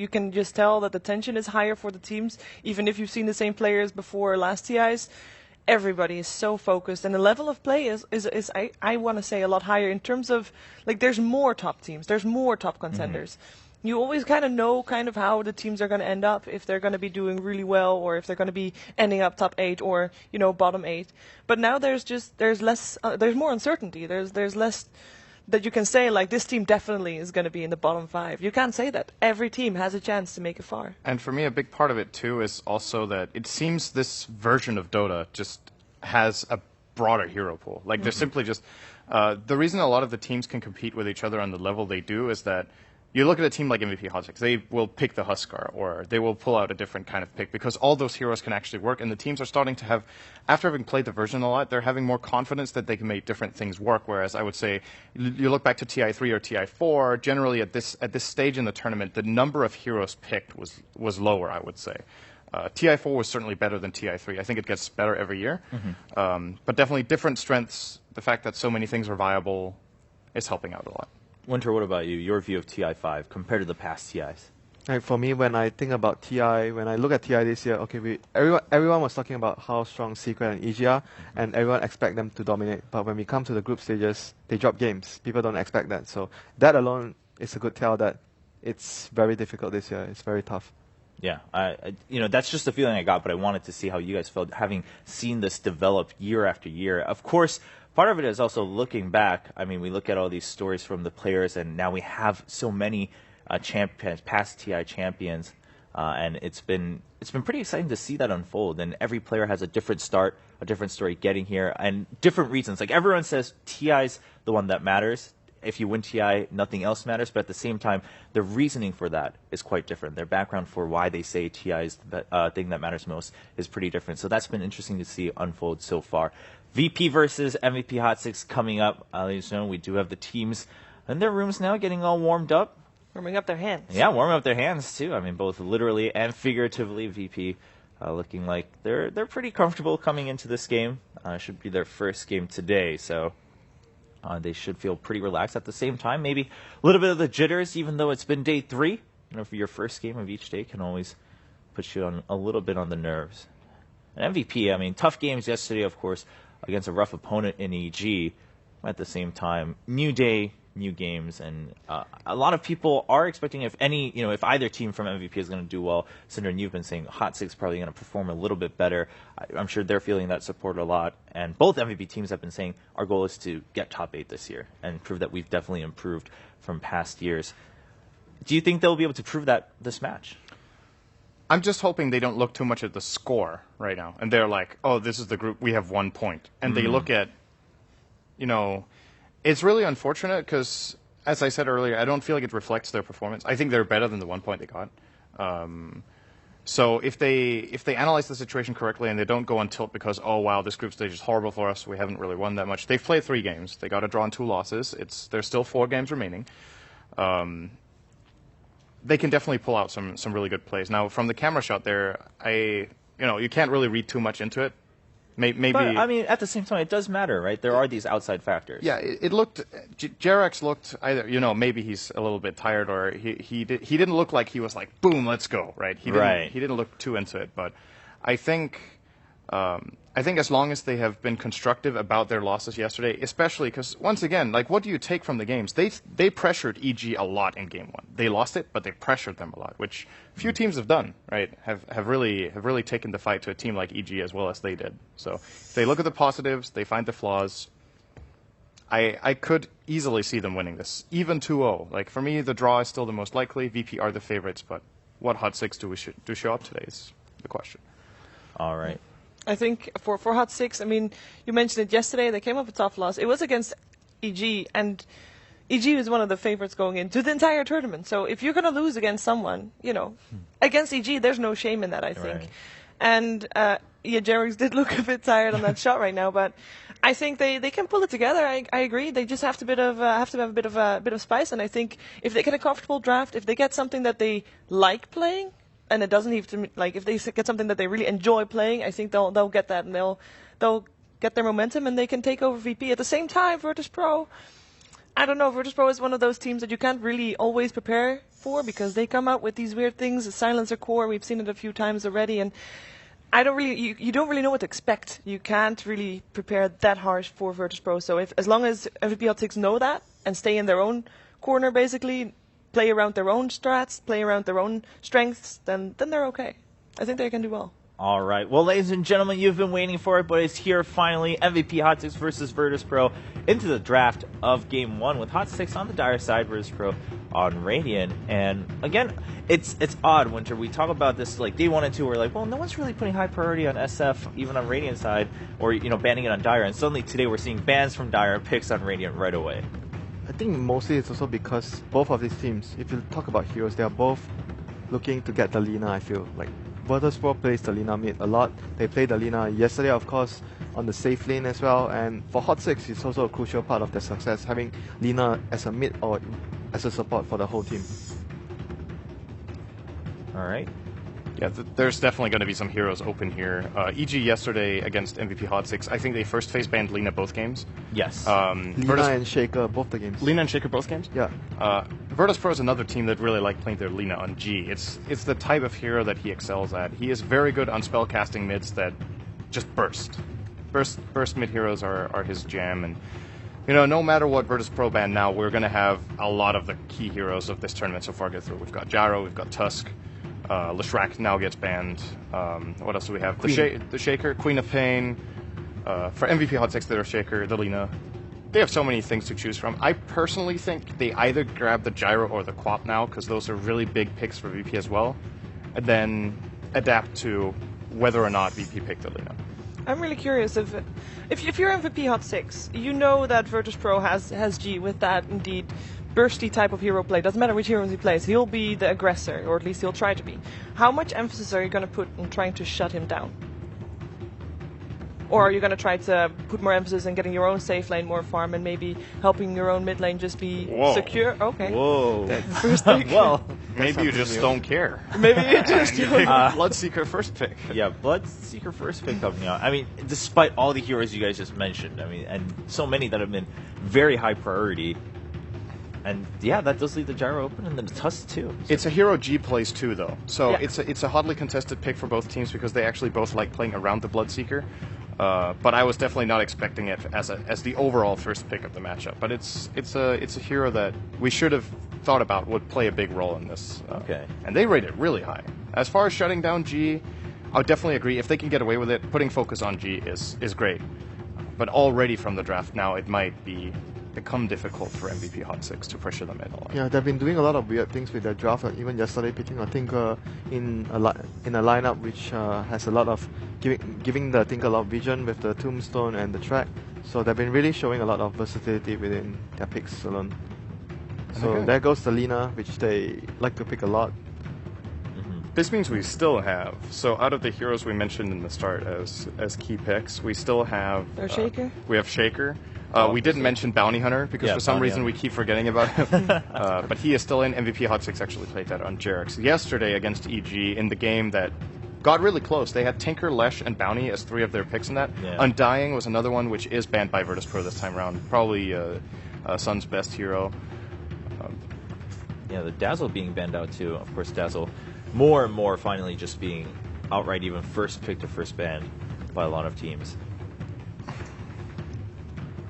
you can just tell that the tension is higher for the teams, even if you've seen the same players before last TIs. Everybody is so focused, and the level of play is I want to say a lot higher in terms of, like, there's more top teams, there's more top contenders. You always kind of know how the teams are going to end up, if they're going to be doing really well or if they're going to be ending up top 8 or bottom 8. But now there's less, there's more uncertainty. There's less that you can say, like, this team definitely is going to be in the bottom 5. You can't say that. Every team has a chance to make it far. And for me, a big part of it too is also that it seems this version of Dota just has a broader hero pool. Like, they're simply just the reason a lot of the teams can compete with each other on the level they do is that you look at a team like MVP Hot 6, they will pick the Huskar, or they will pull out a different kind of pick, because all those heroes can actually work, and the teams are starting to have, after having played the version a lot, they're having more confidence that they can make different things work, whereas I would say, you look back to TI3 or TI4, generally at this stage in the tournament, the number of heroes picked was lower, I would say. TI4 was certainly better than TI3. I think it gets better every year, but definitely different strengths, the fact that so many things are viable is helping out a lot. Winter, what about you? Your view of TI5 compared to the past TIs? Like, for me, when I think about TI, when I look at TI this year, okay, everyone was talking about how strong Secret and EG are, and everyone expect them to dominate. But when we come to the group stages, they drop games. People don't expect that. So that alone is a good tell that it's very difficult this year. It's very tough. Yeah, that's just the feeling I got, but I wanted to see how you guys felt having seen this develop year after year. Of course, part of it is also looking back. I mean, we look at all these stories from the players, and now we have so many champions, past TI champions, and it's been pretty exciting to see that unfold. And every player has a different start, a different story getting here, and different reasons. Like, everyone says TI's the one that matters. If you win TI, nothing else matters. But at the same time, the reasoning for that is quite different. Their background for why they say TI is the thing that matters most is pretty different. So that's been interesting to see unfold so far. VP versus MVP Hot 6 coming up. Ladies and gentlemen, we do have the teams in their rooms now getting all warmed up. Warming up their hands. Yeah, warming up their hands, too. I mean, both literally and figuratively. VP looking like they're pretty comfortable coming into this game. Should be their first game today, so they should feel pretty relaxed. At the same time, maybe a little bit of the jitters, even though it's been day 3. For your first game of each day can always put you on a little bit on the nerves. And MVP, I mean, tough games yesterday, of course, against a rough opponent in EG. At the same time, new day, new games, and a lot of people are expecting if either team from MVP is going to do well. Cinder, you've been saying Hot 6 probably going to perform a little bit better. I'm sure they're feeling that support a lot, and both MVP teams have been saying our goal is to get top 8 this year and prove that we've definitely improved from past years. Do you think they'll be able to prove that this match? I'm just hoping they don't look too much at the score right now. And they're like, oh, this is the group, we have 1 point. And they look at, it's really unfortunate because, as I said earlier, I don't feel like it reflects their performance. I think they're better than the 1 point they got. So if they analyze the situation correctly and they don't go on tilt because, oh, wow, this group stage is horrible for us, we haven't really won that much. They've played 3 games. They got a draw and 2 losses. There's still 4 games remaining. They can definitely pull out some really good plays. Now, from the camera shot there, you can't really read too much into it. Maybe. But, I mean, at the same time, it does matter, right? There are these outside factors. Yeah, it looked. Jerax looked either, maybe he's a little bit tired, or he didn't look like he was like, boom, let's go, right? He didn't look too into it, but I think as long as they have been constructive about their losses yesterday, especially because, once again, like, what do you take from the games? They pressured EG a lot in Game 1. They lost it, but they pressured them a lot, which few teams have done, right? Have really taken the fight to a team like EG as well as they did. So if they look at the positives, they find the flaws. I could easily see them winning this, even 2-0. Like, for me, the draw is still the most likely. VP are the favorites, but what Hot 6 do show up today is the question. All right. I think for Hot 6, I mean, you mentioned it yesterday, they came up with a tough loss. It was against EG, and EG was one of the favorites going into the entire tournament. So if you're going to lose against someone, against EG, there's no shame in that, I think. Right. And, Jerix did look a bit tired on that shot right now, but I think they can pull it together. I agree. They just have to have a bit of spice, and I think if they get a comfortable draft, if they get something that they like playing, and it doesn't even, like, if they get something that they really enjoy playing, I think they'll get that, and they'll get their momentum, and they can take over VP. At the same time, Virtus Pro, I don't know. Virtus.pro is one of those teams that you can't really always prepare for because they come out with these weird things. The silencer core, we've seen it a few times already, and I don't really, you don't really know what to expect. You can't really prepare that hard for Virtus.pro. So as long as MVP Hot 6 know that and stay in their own corner, basically play around their own strats, play around their own strengths, then they're okay. I think they can do well. All right. Well, ladies and gentlemen, you've been waiting for it, but it's here finally. MVP Hot 6 versus Virtus.pro into the draft of Game 1 with Hot 6 on the Dire side, Virtus.pro on Radiant. And again, it's odd, Winter. We talk about this like day 1 and 2. We're like, well, no one's really putting high priority on SF, even on Radiant side, or banning it on Dire. And suddenly today we're seeing bans from Dire, picks on Radiant right away. I think mostly it's also because both of these teams, if you talk about heroes, they are both looking to get the Lina, I feel. Like, Virtus.pro plays the Lina mid a lot. They played the Lina yesterday, of course, on the safe lane as well. And for Hot 6, it's also a crucial part of their success, having Lina as a mid or as a support for the whole team. All right. Yeah, there's definitely going to be some heroes open here. EG yesterday against MVP Hot 6, I think they first phase banned Lina both games. Yes. Lina and Shaker, both the games. Lina and Shaker both games? Yeah. Virtus.pro is another team that really like playing their Lina on G. It's the type of hero that he excels at. He is very good on spellcasting mids that just burst. Burst mid heroes are his jam, and no matter what Virtus.pro ban now, we're going to have a lot of the key heroes of this tournament so far get through. We've got Gyro, we've got Tusk. Leshrac now gets banned. What else do we have? The Shaker, Queen of Pain. For MVP Hot 6, they're Shaker, the Lina. They have so many things to choose from. I personally think they either grab the Gyro or the Quap now, because those are really big picks for VP as well, and then adapt to whether or not VP picked the Lina. I'm really curious if you're MVP Hot 6, you know that Virtus.pro has G with that indeed bursty type of hero play. Doesn't matter which heroes he plays, he'll be the aggressor, or at least he'll try to be. How much emphasis are you going to put on trying to shut him down? Or are you going to try to put more emphasis on getting your own safe lane more farm and maybe helping your own mid lane just be secure? Okay. Whoa. First pick. Well, maybe you just don't care. Maybe you just don't. Bloodseeker first pick. Yeah, Bloodseeker first pick coming out. I mean, despite all the heroes you guys just mentioned, and so many that have been very high priority. And yeah, that does leave the Gyro open, and then the Tusk too. So. It's a hero G plays too, though. So yeah. it's a hotly contested pick for both teams because they actually both like playing around the Bloodseeker. But I was definitely not expecting it as the overall first pick of the matchup. But it's a hero that we should have thought about would play a big role in this. Okay. And they rate it really high. As far as shutting down G, I would definitely agree. If they can get away with it, putting focus on G is great. But already from the draft now, it might become difficult for MVP Hot 6 to pressure them in a lot. Yeah, they've been doing a lot of weird things with their draft. Even yesterday, picking I think in a lineup which has a lot of giving the Tinker a lot of vision with the Tombstone and the track. So they've been really showing a lot of versatility within their picks alone. So there goes the Lina, which they like to pick a lot. This means we still have, so out of the heroes we mentioned in the start as key picks, we still have... Shaker? We have Shaker. We didn't mention Bounty Hunter because for some reason we keep forgetting about him. But he is still in. MVP Hot 6 actually played that on Jerix yesterday against EG in the game that got really close. They had Tinker, Lesh, and Bounty as 3 of their picks in that. Yeah. Undying was another one which is banned by Virtus.pro this time around. Probably Sun's best hero. Yeah, the Dazzle being banned out too. Of course, Dazzle more and more finally just being outright even first pick to first ban by a lot of teams.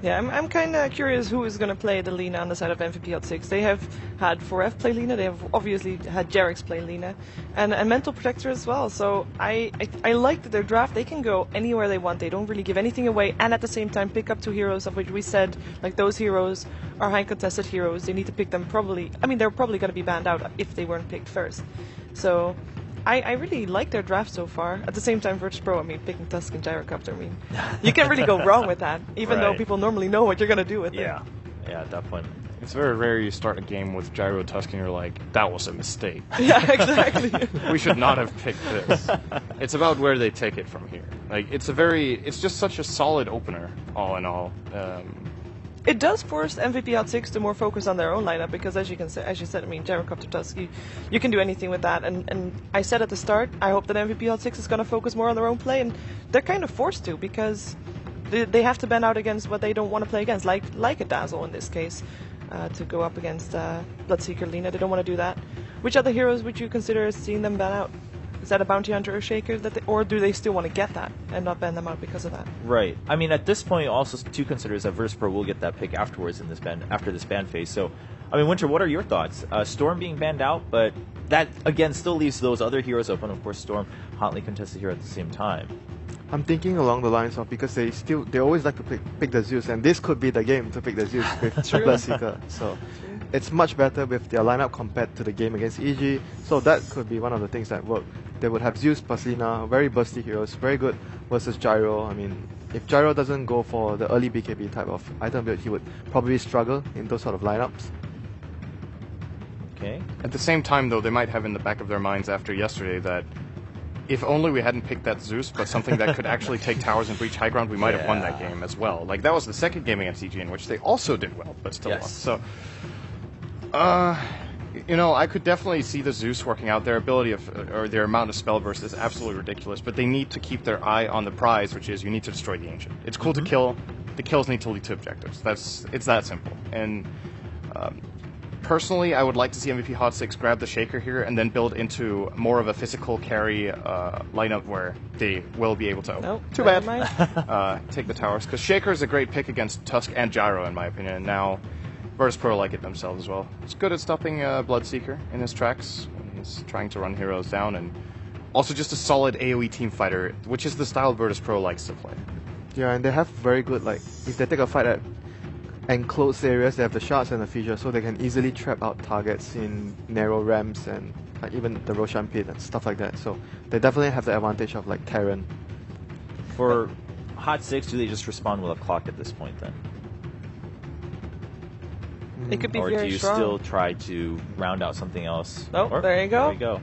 Yeah, I'm kind of curious who is going to play the Lina on the side of MVP Hot 6. They have had 4F play Lina, they have obviously had Jerix play Lina, and Mental Protector as well. So I like that their draft, they can go anywhere they want. They don't really give anything away, and at the same time pick up 2 heroes of which we said, like, those heroes are high contested heroes. They need to pick them probably. I mean, they're probably going to be banned out if they weren't picked first. So I really like their draft so far. At the same time, Virtus.pro, I mean, picking Tusk and Gyrocopter, I mean, you can't really go wrong with that, even though people normally know what you're going to do with it. Yeah, at that point. It's very rare you start a game with Gyro Tusk and you're like, that was a mistake. Yeah, exactly. We should not have picked this. It's about where they take it from here. Like, it's just such a solid opener, all in all. It does force MVP Hot 6 to more focus on their own lineup because, as you said, I mean, Gyrocopter Tusk, you can do anything with that. And I said at the start, I hope that MVP Hot 6 is going to focus more on their own play, and they're kind of forced to because they have to ban out against what they don't want to play against, like a Dazzle in this case. to go up against Bloodseeker Lina. They don't want to do that. Which other heroes would you consider seeing them ban out? Is that a Bounty Hunter or Shaker, or do they still want to get that and not ban them out because of that? Right. I mean, at this point, also to consider is that Virtus Pro will get that pick afterwards in this after this ban phase. So, I mean, Winter, what are your thoughts? Storm being banned out, but that again still leaves those other heroes open. Of course, Storm hotly contested here at the same time. I'm thinking along the lines of, because they always like to pick the Zeus, and this could be the game to pick the Zeus with Bloodseeker. So it's much better with their lineup compared to the game against EG. So that could be one of the things that work. They would have Zeus, Paslina, very bursty heroes, very good versus Gyro. I mean, if Gyro doesn't go for the early BKB type of item build, he would probably struggle in those sort of lineups. Okay. At the same time, though, they might have in the back of their minds after yesterday that if only we hadn't picked that Zeus, but something that could actually take towers and breach high ground, we might have won that game as well. Like, that was the second game against EG in which they also did well, but still won. So, you know, I could definitely see the Zeus working out. Their ability or their amount of spell burst is absolutely ridiculous, but they need to keep their eye on the prize, which is you need to destroy the Ancient. It's cool to kill. The kills need to lead to objectives. It's that simple. And personally, I would like to see MVP Hot 6 grab the Shaker here and then build into more of a physical carry lineup where they will be able to too bad take the towers. Because Shaker is a great pick against Tusk and Gyro, in my opinion, and now Virtus Pro like it themselves as well. It's good at stopping Bloodseeker in his tracks when he's trying to run heroes down, and also just a solid AoE team fighter, which is the style Virtus Pro likes to play. Yeah, and they have very good, like, if they take a fight at enclosed areas, they have the shards and the fissure, so they can easily trap out targets in narrow ramps and even the Roshan pit and stuff like that. So they definitely have the advantage of, like, Terran. For Hot 6, do they just respond with a clock at this point then? It could be or very do you strong. still try to round out something else? Oh, there you go. There we go.